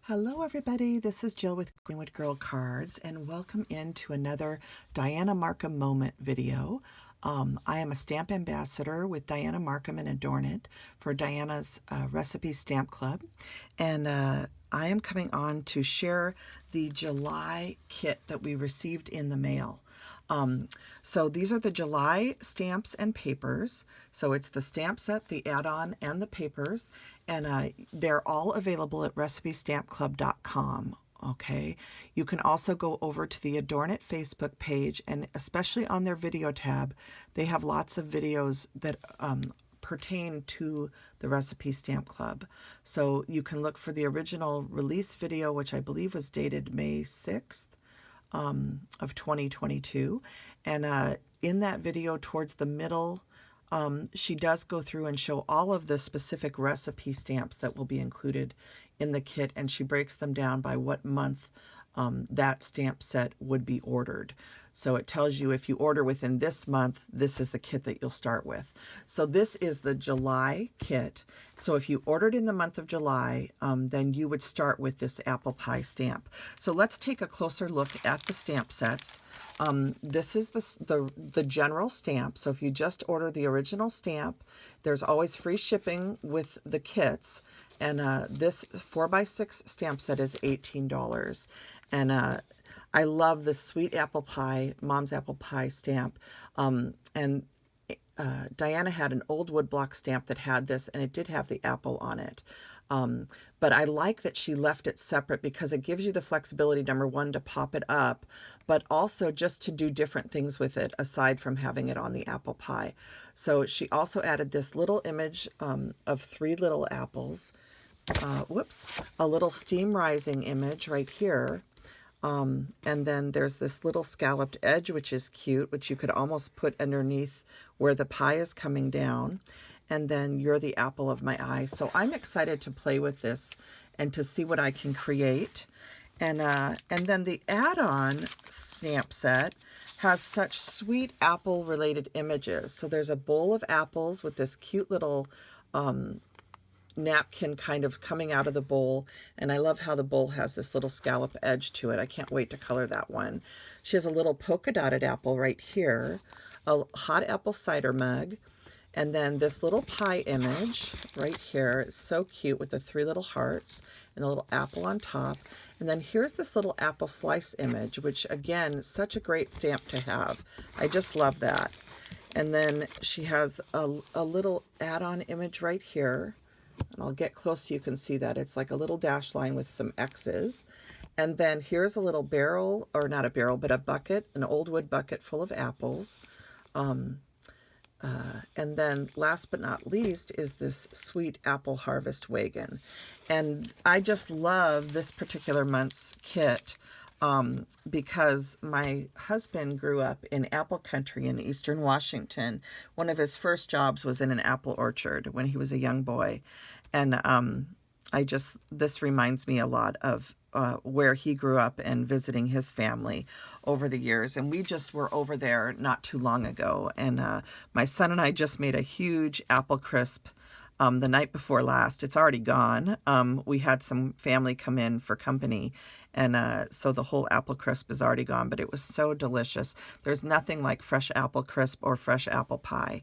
Hello everybody, this is Jill with Greenwood Girl Cards and welcome into another Dianna Marcum Moment video. I am a stamp ambassador with Dianna Marcum and Adornit for Dianna's Recipe Stamp Club, and I am coming on to share the July kit that we received in the mail. So these are the July stamps and papers. So it's the stamp set, the add-on, and the papers, and they're all available at recipestampclub.com. Okay, you can also go over to the Adornit Facebook page, and especially on their video tab, they have lots of videos that pertain to the Recipe Stamp Club. So you can look for the original release video, which I believe was dated May 6th. Of 2022, and in that video towards the middle, she does go through and show all of the specific recipe stamps that will be included in the kit, and she breaks them down by what month that stamp set would be ordered. So it tells you if you order within this month, this is the kit that you'll start with. So this is the July kit. So if you ordered in the month of July, then you would start with this apple pie stamp. So let's take a closer look at the stamp sets. This is the general stamp. So if you just order the original stamp, there's always free shipping with the kits. And this 4x6 stamp set is $18. And I love the sweet apple pie, mom's apple pie stamp. And Dianna had an old woodblock stamp that had this, and it did have the apple on it. But I like that she left it separate because it gives you the flexibility, number one, to pop it up, but also just to do different things with it aside from having it on the apple pie. So she also added this little image of three little apples. A little steam rising image right here. And then there's this little scalloped edge, which is cute, which you could almost put underneath where the pie is coming down. And then you're the apple of my eye. So I'm excited to play with this and to see what I can create. And then the add-on stamp set has such sweet apple related images. So there's a bowl of apples with this cute little napkin kind of coming out of the bowl, and I love how the bowl has this little scallop edge to it. I can't wait to color that one. She has a little polka dotted apple right here, a hot apple cider mug, and then this little pie image right here. It's so cute with the three little hearts and a little apple on top. And then here's this little apple slice image, which again, such a great stamp to have. I just love that. And then she has a little add-on image right here. And I'll get close so you can see that. It's like a little dash line with some X's. And then here's a little barrel, or not a barrel, but a bucket, an old wood bucket full of apples. And then last but not least is this sweet apple harvest wagon. And I just love this particular month's kit because my husband grew up in apple country in eastern Washington. One of his first jobs was in an apple orchard when he was a young boy. And this reminds me a lot of where he grew up and visiting his family over the years. And we just were over there not too long ago. And my son and I just made a huge apple crisp the night before last. It's already gone. We had some family come in for company, and so the whole apple crisp is already gone, but it was so delicious. There's nothing like fresh apple crisp or fresh apple pie.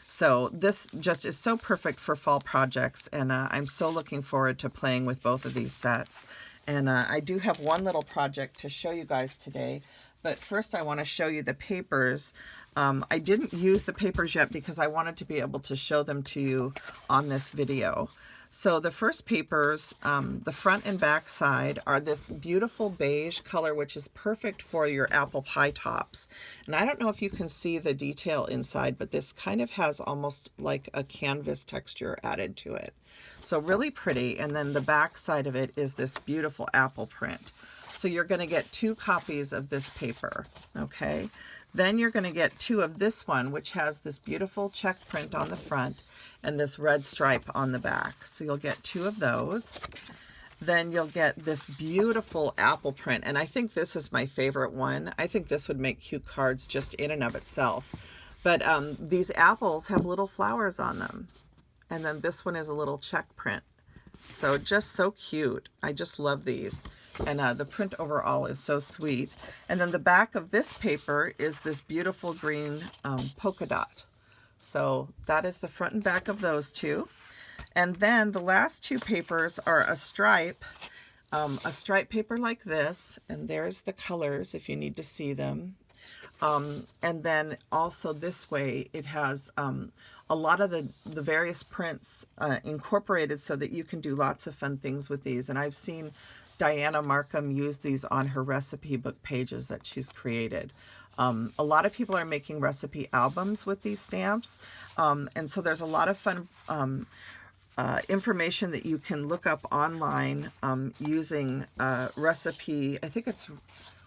So this just is so perfect for fall projects, and I'm so looking forward to playing with both of these sets. And I do have one little project to show you guys today, but first I want to show you the papers. I didn't use the papers yet because I wanted to be able to show them to you on this video. So the first papers, the front and back side, are this beautiful beige color, which is perfect for your apple pie tops. And I don't know if you can see the detail inside, but this kind of has almost like a canvas texture added to it. So really pretty. And then the back side of it is this beautiful apple print. So you're going to get 2 copies of this paper, okay? Then you're going to get 2 of this one, which has this beautiful check print on the front and this red stripe on the back. So you'll get 2 of those. Then you'll get this beautiful apple print, and I think this is my favorite one. I think this would make cute cards just in and of itself. But these apples have little flowers on them. And then this one is a little check print. So just so cute. I just love these. And the print overall is so sweet. And then the back of this paper is this beautiful green polka dot. So that is the front and back of those two. And then the last two papers are a stripe paper like this. And there's the colors if you need to see them. And then also this way it has a lot of the various prints incorporated so that you can do lots of fun things with these. And I've seen Dianna Marcum use these on her recipe book pages that she's created. A lot of people are making recipe albums with these stamps. And so there's a lot of fun information that you can look up online using recipe, I think it's,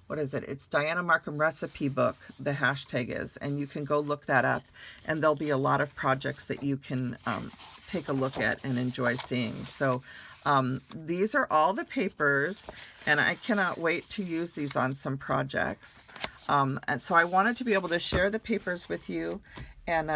what is it? It's Dianna Marcum Recipe Book, the hashtag is, and you can go look that up, and there'll be a lot of projects that you can take a look at and enjoy seeing. So these are all the papers, and I cannot wait to use these on some projects. And so I wanted to be able to share the papers with you, and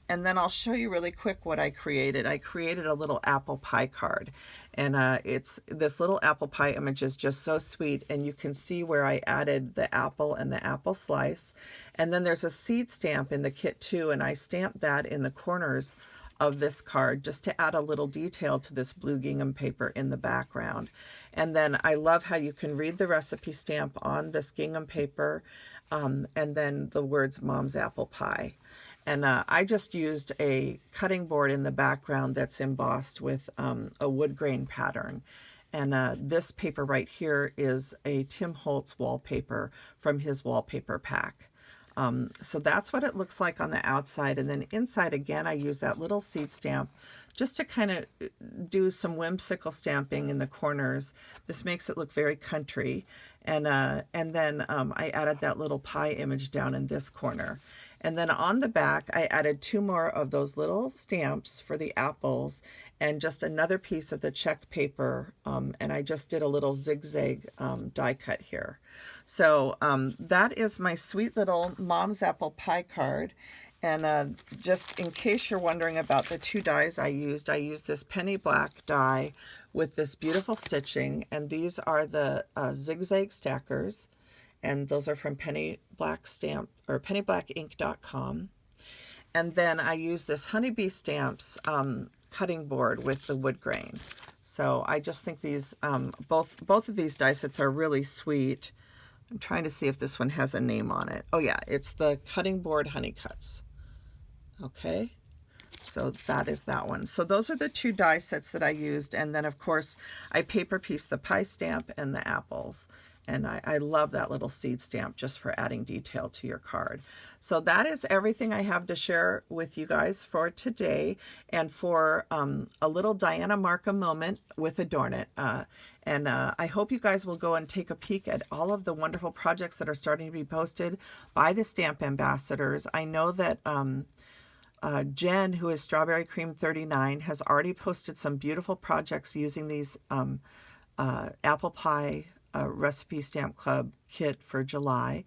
then I'll show you really quick what I created. I created a little apple pie card, and it's this little apple pie image is just so sweet, and you can see where I added the apple and the apple slice. And then there's a seed stamp in the kit too, and I stamped that in the corners of this card just to add a little detail to this blue gingham paper in the background. And then I love how you can read the recipe stamp on this gingham paper, and then the words Mom's Apple Pie. And I just used a cutting board in the background that's embossed with a wood grain pattern. And this paper right here is a Tim Holtz wallpaper from his wallpaper pack. So that's what it looks like on the outside. And then inside, again, I use that little seed stamp just to kind of do some whimsical stamping in the corners. This makes it look very country. And then I added that little pie image down in this corner. And then on the back, I added two more of those little stamps for the apples and just another piece of the check paper. And I just did a little zigzag die cut here. So that is my sweet little Mom's Apple Pie card. And just in case you're wondering about the two dies I used this penny black die with this beautiful stitching. And these are the zigzag stackers. And those are from Penny Black Stamp or pennyblackinc.com. And then I use this Honeybee Stamps cutting board with the wood grain. So I just think these both of these die sets are really sweet. I'm trying to see if this one has a name on it. Oh yeah, it's the Cutting Board Honey Cuts. Okay, so that is that one. So those are the two die sets that I used, and then of course I paper pieced the pie stamp and the apples. And I love that little seed stamp just for adding detail to your card. So that is everything I have to share with you guys for today, and for a little Dianna Marcum moment with Adornit. I hope you guys will go and take a peek at all of the wonderful projects that are starting to be posted by the Stamp Ambassadors. I know that Jen, who is Strawberry Cream 39, has already posted some beautiful projects using these apple pie recipe stamp club kit for July,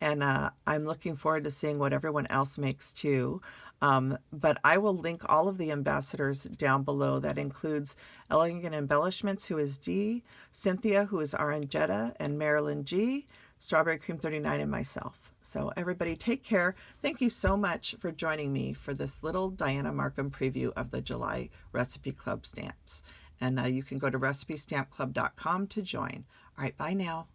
and I'm looking forward to seeing what everyone else makes too. But I will link all of the ambassadors down below. That includes Elegant Embellishments, who is D, Cynthia, who is RNJetta, and Marilyn G, Strawberry Cream 39, and myself. So everybody take care. Thank you so much for joining me for this little Dianna Marcum preview of the July Recipe Club stamps. And you can go to recipestampclub.com to join. All right, bye now.